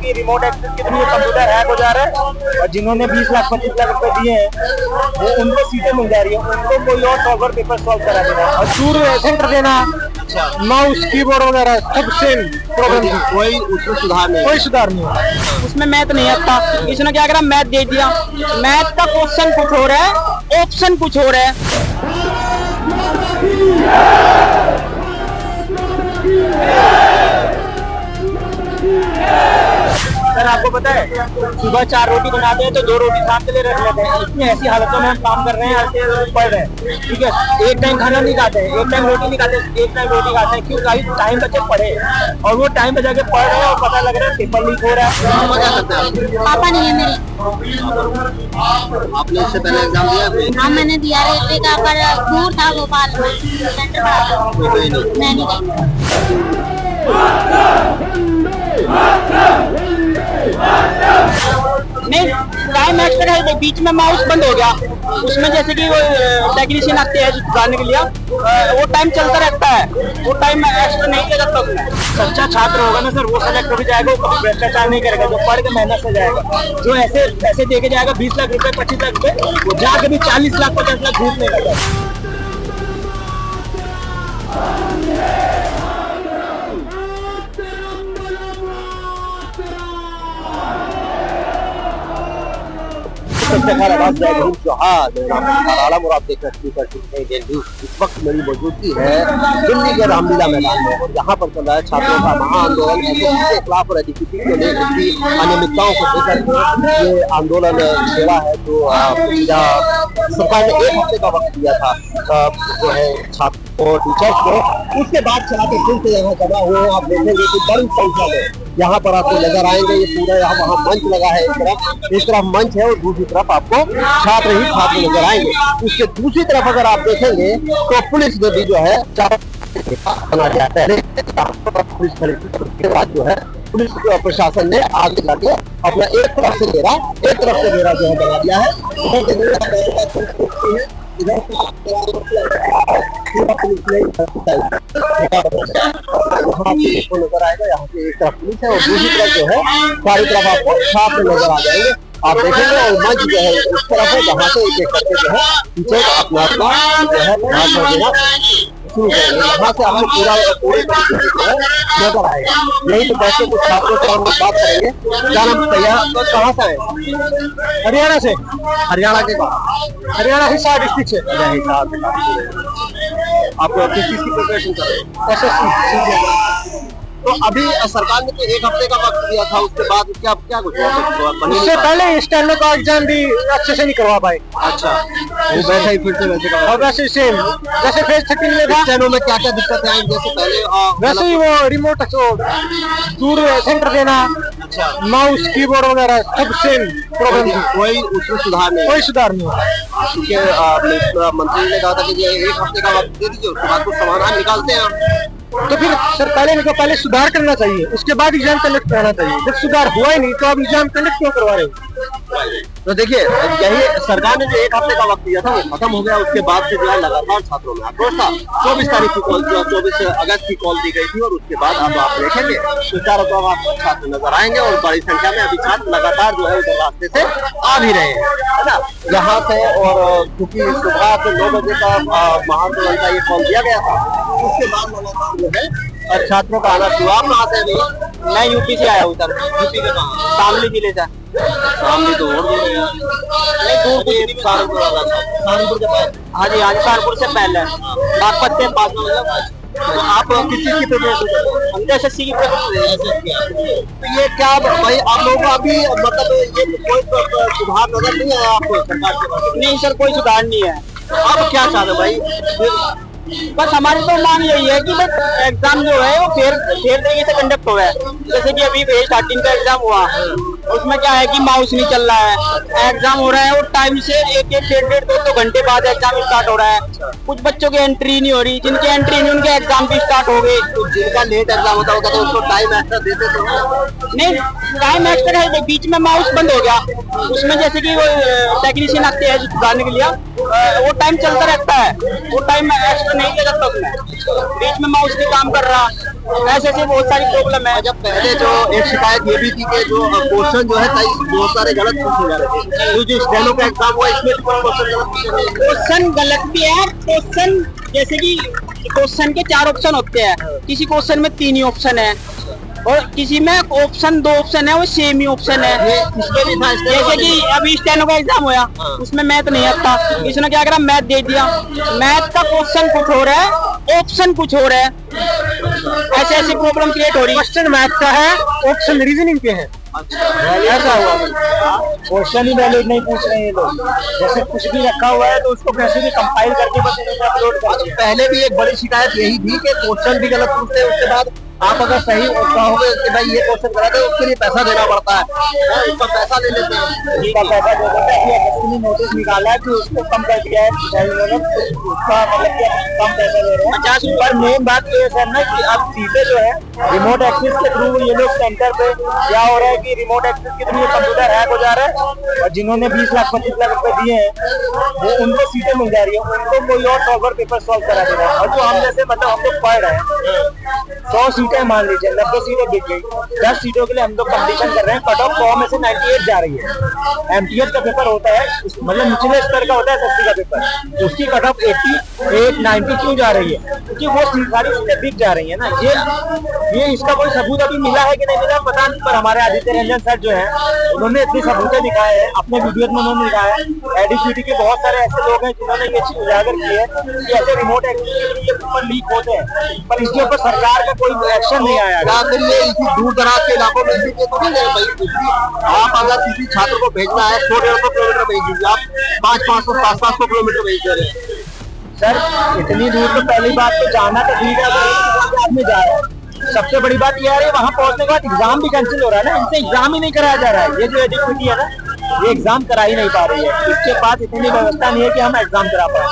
कि remote access के through computer hack हो जा रहा है और जिन्होंने 20 लाख 25 लाख रुपए दिए हैं वो उनको सीटें मिल जा रही है, उनको कोई और सॉल्वर पेपर सॉल्व करा देना और दूर सेंटर देना, माउस कीबोर्ड वगैरह सब सेम प्रॉब्लम, कोई उसमें सुधार नहीं, कोई सुधार नहीं हुआ। उसमें मैथ नहीं आता, इसने क्या करा मैथ दे दिया, मैथ का क्वेश्चन कुछ हो रहा है, ऑप्शन कुछ हो रहा है। सर आपको पता है सुबह 4 रोटी बनाते हैं तो 2 रोटी शाम के लिए रख लेते हैं, इतनी ऐसी हालतों में हम काम कर रहे हैं, ऐसे पढ़ रहे हैं, ठीक है। एक टाइम खाना नहीं खाते हैं, एक टाइम रोटी नहीं खाते, एक टाइम रोटी खाते हैं, क्यों? टाइम बच्चे पढ़े और वो टाइम बचा के पढ़ रहे हैं और पता लग रहा है पेपर लीक हो रहा है। पापा नहीं है मेरे। आपने इससे पहले एग्जाम दिया? हाँ मैंने दिया रेलवे का, पर दूर था भोपाल में, सेंटर पर मैं नहीं गई। नहीं टाइम एक्स्ट्रा है, बीच में माउस बंद हो गया, उसमें जैसे कि वो टेक्नीशियन आते हैं सुधारने के लिए, वो टाइम चलता रहता है, वो टाइम एक्स्ट्रा नहीं देगा तब में। सच्चा छात्र होगा ना सर वो सेलेक्ट हो जाएगा, वो कभी भ्रष्टाचार नहीं करेगा, जो पढ़ के मेहनत से जाएगा, जो ऐसे पैसे दे के जाएगा 20 लाख रुपए 25 लाख रुपए, वो जाके भी 40 लाख 50 लाख घूस लेगा। इस वक्त मेरी मौजूदगी है दिल्ली के रामलीला मैदान में और यहाँ पर चल रहा है छात्रों का महाआंदोलन के खिलाफ और एडीपीटी को लेकर की अनियमितताओं को लेकर ये आंदोलन छेड़ा है। तो सरकार ने 1 हफ्ते का वक्त दिया था जो है छात्रों और टीचर्स को, उसके बाद छात्र फिर से यहाँ जमा हुए। आप देखेंगे कि बड़ी संख्या में यहाँ पर आपको नजर आएंगे, ये पूरा यहाँ वहाँ मंच लगा है, एक तरफ मंच है और दूसरी तरफ आपको छात्र ही छात्र नजर आएंगे। उसके दूसरी तरफ अगर आप देखेंगे तो पुलिस ने भी जो है पहले के बाद जो है पुलिस प्रशासन ने आगे जाके अपना एक तरफ से घेरा जो है बना दिया है। नजर आएगा, यहाँ पे एक तरफ पुलिस है और दूसरी तरफ जो है सारी तरफ आपको छात्र नजर आ जाएंगे। आप देखेंगे और मंच जो है इस तरफ है जहाँ से एक एक करके जो है टीचर अपना जो है भाषण देना शुरू करेंगे। यहाँ से आपको पूरे नजर आएगा। नहीं तो कैसे कुछ छात्रों से हम बात करेंगे। क्या नाम तैयार तो कहाँ से आए? हरियाणा से। हरियाणा के बाद हरियाणा हिसार डिस्ट्रिक्ट से। आप किस चीज की प्रिपरेशन कर रहे हैं? SSC। तो अभी सरकार ने तो 1 हफ्ते का वक्त दिया था, उसके बाद क्या कुछ हुआ? उससे पहले स्टैंडर्ड का एग्जाम भी अच्छे से नहीं करवा पाए। अच्छा, वो वैसे ही फिर से वैसे का और वैसे सेम जैसे फेज 13 में था, स्टैंडर्ड में क्या दिक्कतें आई जैसे पहले वैसे ही वो रिमोट दूर सेंटर देना, माउस कीबोर्ड वगैरह सब सेम प्रॉब्लम, कोई उसमें सुधार नहीं, कोई सुधार नहीं हुआ। क्योंकि मंत्री ने कहा था कि ये 1 हफ्ते का वक्त दे दीजिए, उसके बाद कुछ समाधान निकालते हैं। तो फिर सर पहले सुधार करना चाहिए, उसके बाद एग्जाम कंडक्ट कराना चाहिए। जब सुधार हुआ ही नहीं तो आप एग्जाम कंडक्ट क्यों करवा रहे हो? तो देखिए यही सरकार ने जो 1 हफ्ते का वक्त दिया था वो खत्म हो गया, उसके बाद से जो है लगातार छात्रों में आक्रोश था। 24 तारीख की कॉल 24 अगस्त की कॉल दी गई थी और उसके बाद अब आप देखेंगे तो चारों तरफ आपको छात्र नजर आएंगे और बड़ी संख्या में अभी छात्र लगातार जो है उधर रास्ते से आ भी रहे हैं, है ना, यहाँ से। और क्योंकि सुबह से 9 बजे का महाआंदोलन का ये कॉल दिया गया था, उसके बाद लगातार जो है छात्रों का आना शुरू। आप कहाँ से हैं? मैं यूपी से आया हूँ सर। यूपी के कहाँ? शामली जिले से। शामली तो और दूर है। नहीं दूर कुछ सहारनपुर वाला था, सहारनपुर के पास। हाँ जी सहारनपुर से पहले बागपत के पास में। तो आप किस चीज की प्रिपरेशन कर रहे हैं? हम तो SSC की प्रिपरेशन। तो ये क्या भाई आप लोगों को अभी मतलब ये कोई सुधार नजर नहीं आया आपको सरकार के बारे में? नहीं सर कोई सुधार नहीं है। आप क्या चाहते हो भाई? बस हमारी तो मांग यही है कि बस एग्जाम जो है वो फेयर तरीके से कंडक्ट हुआ है। जैसे कि अभी फेज 13 का एग्जाम हुआ, उसमें क्या है कि माउस नहीं चल रहा है, एग्जाम हो रहा है और टाइम से 1-1 डेढ़ 2 घंटे बाद एग्जाम स्टार्ट हो रहा है। कुछ बच्चों की एंट्री नहीं हो रही, जिनकी एंट्री नहीं उनके एग्जाम भी स्टार्ट हो गए। तो जिनका लेट एग्जाम होता होगा तो उसको टाइम एक्स्ट्रा देते तो नहीं टाइम एक्स्ट्रा है, बीच में माउस बंद हो गया, उसमें जैसे कि वो टेक्नीशियन आते हैं सुधारने के लिए, वो टाइम चलता रहता है, वो टाइम एक्स्ट्रा नहीं देगा तब में। बीच में माउस नहीं काम कर रहा, ऐसे ऐसे बहुत सारी प्रॉब्लम है। जब पहले जो एक शिकायत ये भी थी कि जो क्वेश्चन जो है कई बहुत सारे गलत पूछे जा रहे थे, तो जो स्टेनो का एग्जाम हुआ इसमें क्वेश्चन गलत पूछे गए। क्वेश्चन गलत भी है। क्वेश्चन जैसे कि क्वेश्चन के 4 ऑप्शन होते हैं, किसी क्वेश्चन में 3 ही ऑप्शन है और किसी में ऑप्शन 2 ऑप्शन है, वो सेम ही ऑप्शन है। इसमें भी था जैसे कि अभी स्टेनो का एग्जाम हुआ, उसमें मैथ नहीं आता, इसने क्या करा, मैथ दे दिया। मैथ का क्वेश्चन कुछ हो रहा है, ऑप्शन कुछ हो रहा है, ऐसे ऐसी प्रॉब्लम क्रिएट हो रही है। क्वेश्चन मैथ का है, ऑप्शन रीजनिंग के हैं। ऐसा हुआ, क्वेश्चन ही वैलिड नहीं पूछ रहे हैं ये लोग। जैसे कुछ भी रखा हुआ है तो उसको कैसे भी कंपाइल करके बस अपलोड कर दिया। पहले भी एक बड़ी शिकायत यही थी कि क्वेश्चन भी गलत पूछते हैं, उसके बाद आप अगर सही कहोगे कि भाई ये क्वेश्चन गलत है, उसके लिए पैसा देना पड़ता है, उसका पैसा ले लेते हैं, उसका पैसा दे देते हैं। एसएससी ने नोटिस निकाला है कि उसको कम कर दिया है, उसका मतलब कि कम पैसा ले रहे हैं 50। पर मेन बात ये है सर ना कि अब सीधे जो है रिमोट एक्सेस के थ्रू ये लोग सेंटर पे क्या हो रहा है कि रिमोट एक्सेस के थ्रू ये कंप्यूटर हैक हो जा रहा है और जिन्होंने 20 लाख 25 लाख रुपए दिए हैं वो उनको सीटें मिल जा रही है, उनको कोई और सॉल्वर पेपर सॉल्व करा दे रहा है। और जो हम जैसे मतलब हम लोग पढ़ रहे हैं 100 सीटें मान लीजिए, 90 सीटें बिक गई, 10 सीटों के लिए हम लोग कंपटीशन कर रहे हैं, कट ऑफ 100 में से 98 जा रही है। एमटीएस का पेपर होता है, मतलब निचले स्तर का होता है एसएससी का पेपर, उसकी कट ऑफ 88 90 क्यों जा रही है? क्योंकि वो सारी सीटें बिक जा रही है ना। ये इसका कोई सबूत अभी मिला है कि नहीं मिला पता नहीं, पर हमारे आदित्य रंजन सर जो है उन्होंने इतने सबूतें दिखाए हैं अपने वीडियोज में, उन्होंने दिखाया है। एडीसीटी के बहुत सारे ऐसे लोग हैं जिन्होंने ये चीज उजागर की है कि ऐसे रिमोट एक्सेस के लिए पेपर लीक होते हैं, पर इसके ऊपर सरकार का कोई एक्शन नहीं आया। या फिर ये इसी दूर दराज के इलाकों में भी तो नहीं है भाई। आप अगर किसी छात्र को भेजना है 100-150 किलोमीटर भेज दीजिए, आप 500-500 700 किलोमीटर भेज दे रहे हैं। सर इतनी दूर तो पहली बात तो जाना तो ठीक है, अगर आदमी जा रहा है, सबसे बड़ी बात यह है वहां पहुंचने के बाद एग्जाम भी कैंसिल हो रहा है ना, इनसे एग्जाम ही नहीं कराया जा रहा है। ये जो एडीसीटी है ना, ये एग्जाम करा ही नहीं पा रही है, इसके पास इतनी व्यवस्था नहीं है कि हम एग्जाम करा पाए।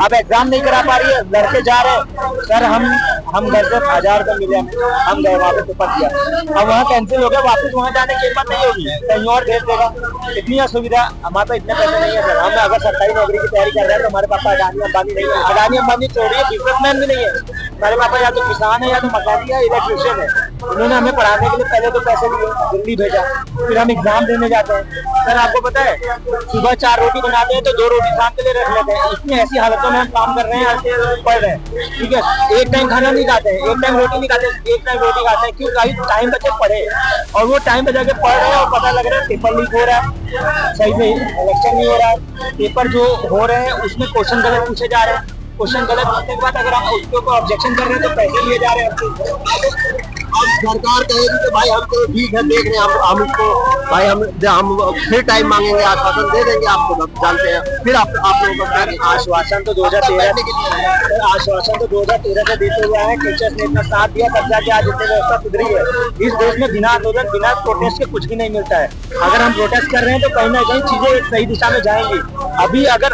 अब एग्जाम नहीं करा पा रही है, लड़के जा रहे हैं सर, हम घर से 1000 रुपये मिले, हम गए वहाँ पे पेपर दिया, अब वहाँ कैंसिल हो गया, वापस वहाँ जाने की हिम्मत नहीं होगी, कहीं और भेज देगा। इतनी असुविधा, हमारे पास इतने पैसे नहीं है सर। हम अगर सरकारी नौकरी की तैयारी कर रहे हैं तो हमारे पापा अडानी अंबानी नहीं है, अडानी अंबानी छोड़िए बिजनेसमैन भी नहीं है, हमारे पापा या तो किसान है या तो मकानी है, इलेक्ट्रिशियन है। उन्होंने हमें पढ़ाने के लिए पहले तो पैसे लिए, दिल्ली भेजा, फिर हम एग्जाम देने जाते हैं। सर आपको पता है सुबह 4 रोटी बनाते हैं तो 2 रोटी शाम के लिए रख लेते हैं। इतनी ऐसी हालतों में हम काम कर रहे हैं, पढ़ रहे हैं, ठीक है। एक टाइम खाना नहीं खाते हैं, एक टाइम रोटी नहीं खाते, एक टाइम रोटी खाते हैं, क्यों? टाइम बचे पढ़े, और वो टाइम बचा के पढ़ रहे हैं और पता लग रहा है पेपर लीक हो रहा है, सही से इलेक्शन नहीं हो रहा है, पेपर जो हो रहे हैं उसमें क्वेश्चन गलत पूछे जा रहे हैं, क्वेश्चन गलत पूछने के बाद अगर हम उसके ऊपर ऑब्जेक्शन कर रहे हैं तो पैसे लिए जा रहे हैं। अब सरकार कहेगी कि भाई हम तो ठीक है देख रहे हैं, हम इसको भाई हम फिर टाइम मांगेंगे, आश्वासन दे देंगे आपको, जानते हैं फिर आप लोगों का आश्वासन तो 2013 आश्वासन तो 2013 से देते हुए हैं, टीचर्स ने इतना साथ दिया तब जाके आज इतनी व्यवस्था सुधरी है। इस देश में बिना आंदोलन बिना प्रोटेस्ट के कुछ भी नहीं मिलता है। अगर हम प्रोटेस्ट कर रहे हैं तो कहीं ना कहीं चीजें एक सही दिशा में जाएंगी। अभी अगर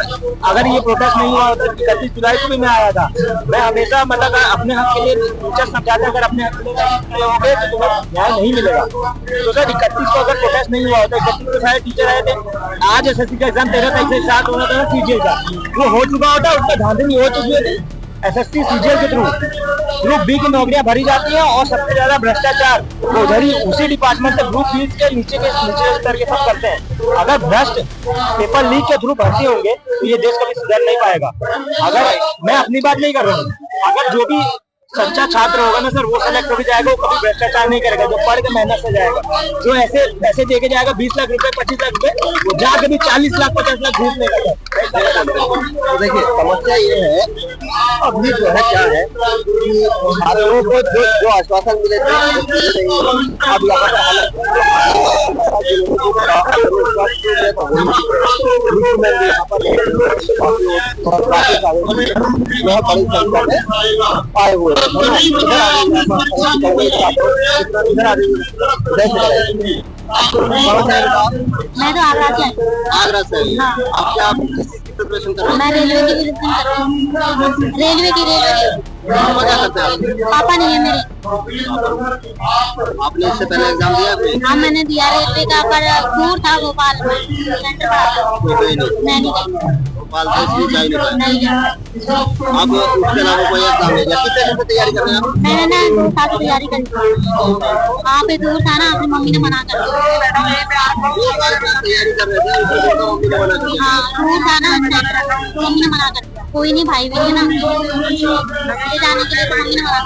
ये प्रोटेस्ट नहीं हुआ तो 31 जुलाई को भी मैं आया था, मैं हमेशा मतलब अपने हक के लिए टीचर समझाते, अगर अपने हक के लिए होंगे तो तुम्हें न्याय नहीं मिलेगा। तो सर 31 को अगर प्रोटेस्ट नहीं हुआ होता, 31 को सारे टीचर आए थे, आज एसएससी का एग्जाम 13 तारीख से स्टार्ट होना था सीजीएल का, वो हो चुका होता, उसका धांधली हो चुकी होती। एसएससी सीजीएल के थ्रू ग्रुप बी की नौकरियां भरी जाती हैं और सबसे ज्यादा भ्रष्टाचार उधर ही उसी डिपार्टमेंट से ग्रुप बी के नीचे स्तर के सब करते हैं। अगर भ्रष्ट पेपर लीक के थ्रू भर्ती होंगे तो ये देश कभी सुधर नहीं पाएगा। अगर मैं अपनी बात नहीं कर रहा हूँ, अगर जो भी सच्चा छात्र होगा ना सर, वो सेलेक्ट हो जाएगा, वो कभी भ्रष्टाचार नहीं करेगा, जो पढ़ के मेहनत से जाएगा। जो ऐसे पैसे देके जाएगा 20 लाख रुपए 25 लाख रुपए, वो जाके भी 40 लाख 50 लाख घूस लेगा। तो देखिए समस्या ये है अभी जो है क्या है कि छात्रों को जो आश्वासन मिले थे अब यहाँ पर हालत बड़ी संख्या में आए हुए मैं तो आगरा से आगरा से आप क्या प्रिपरेशन कर रहे हैं? मैं रेलवे की प्रिपरेशन कर रही हूँ। रेलवे की पापा क्या करते हैं? पापा नहीं है मेरे। आपने इससे पहले एग्जाम दिया कोई? हाँ मैंने दिया रेलवे का, पर दूर था भोपाल, सेंटर पड़ा था, मैं नहीं गई। भोपाल से इसलिए जा ही नहीं पाए। नहीं जा अब उसके अलावा कोई एग्जाम नहीं दिया। कितने दिन से तैयारी कर रहे हैं आप? मैंने ना 2 साल से तैयारी करी वहाँ पे दूर था ना, अपनी मम्मी ने मना कर दिया। 2 साल से तैयारी कर रहे थे, उसके बाद मम्मी ने मना कर दिया। हाँ दूर था ना सेंटर, मम्मी ने मना कर दिया। कोई नहीं, भाई भी है ना, ले जाने के लिए तो मम्मी ने मना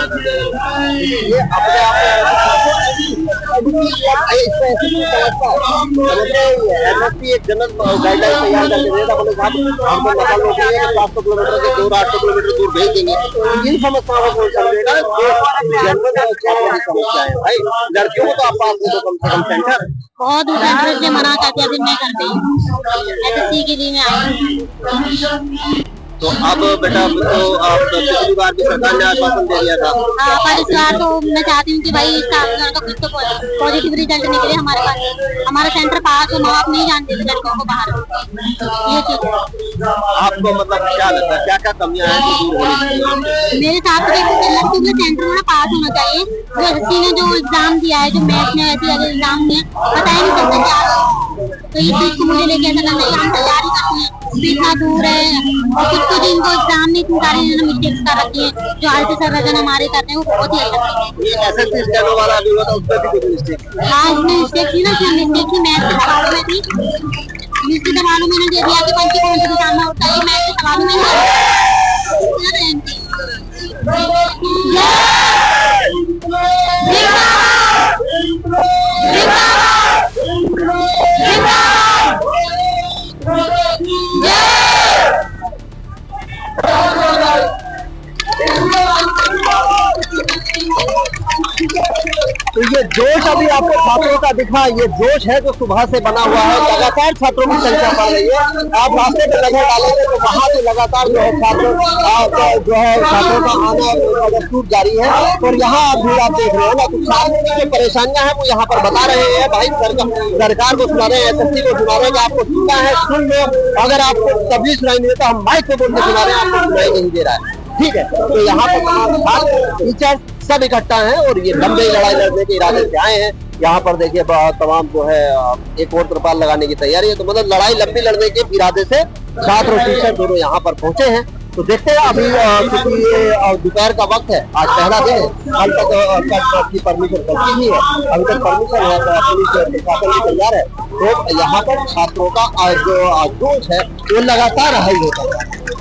कर दिया। ये अपने आप एमएसपी एक जनरल गाइडलाइन तैयार करके दे रहा है, हमको नकल रोक रही है 700 किलोमीटर के दूर 800 किलोमीटर दूर भेज देंगे। इन समस्याओं को समझेगा जो जनरल समस्या है भाई। लड़कियों को तो आप पास दे दो कम से कम सेंटर। बहुत दूर सेंटर से मना कर दिया, फिर नहीं करते। एसएससी के लिए मैं आई। तो अब बेटा तो आप पिछली बार भी सरकार ने आश्वासन दे दिया था। हाँ, पर इस बार तो मैं चाहती हूँ कि भाई इस साल का कुछ तो पॉजिटिव रिजल्ट निकले हमारे पास, हमारा सेंटर पास हो। माँ बाप नहीं जानते थे लड़कों को बाहर, ये चीज है। आपको मतलब क्या लगता है क्या क्या कमियां हैं जो दूर होनी चाहिए? मेरे हिसाब से लड़कों के सेंटर में पास होना चाहिए। जो एसएससी ने जो एग्जाम दिया है, जो मैथ में ऐसे एग्जाम दिए, पता ही नहीं चलता क्या। तो ये चीज को मुझे लेके ऐसा लगता है कि हम तैयारी करते हैं, इतना दूर है और कुछ जिनको एग्जाम में इतनी सारी मिस्टेक्स कर रखी है, जो आज से सर्वजन हमारे करते हैं, वो बहुत ही अच्छा है। ये एसएससी स्टेनो वाला भी हुआ था, उसमें भी कुछ मिस्टेक। हाँ, उसमें मिस्टेक थी ना, उसमें मिस्टेक थी, मैथ के सवालों में थी। इंग्लिश के सवालों में दे दिया कि कौन सी एग्जाम में होता है, मैथ के सवालों में तो ये जोश अभी आपको छात्रों का दिखा, ये जोश है जो सुबह से बना हुआ है। लगातार छात्रों की संख्या बढ़ रही है। आप रास्ते पे नजर डालेंगे तो वहाँ से लगातार जो है छात्रों का आना छूट जारी है। और यहाँ आप भीड़ आप देख रहे हो ना, तो छात्रों की जो परेशानियां हैं वो यहाँ पर बता रहे हैं। भाई सरकार को सुना रहे हैं, एसएससी को सुना रहे हैं कि आपको सुनना है सुन लो, अगर आपको तभी सुनाई नहीं देता हम माइक पे बोल के सुना रहे हैं, आपको सुनाई नहीं दे रहा है। ठीक है, तो यहाँ पर तमाम छात्र टीचर सब इकट्ठा हैं और ये लंबी लड़ाई लड़ने के इरादे से आए हैं। यहाँ पर देखिए तमाम जो है एक और त्रिपाल लगाने की तैयारी है। तो मतलब लड़ाई लंबी लड़ने के इरादे से छात्र और टीचर दोनों यहाँ पर पहुंचे हैं। तो देखते हैं अभी क्योंकि ये दोपहर का वक्त है, आज पहला दिन है, कल तक की परमिशन बची ही है, अभी तक परमिशन है तो पुलिस प्रशासन भी तैयार है। तो यहाँ पर छात्रों का जो जोश है वो लगातार हाई होता है।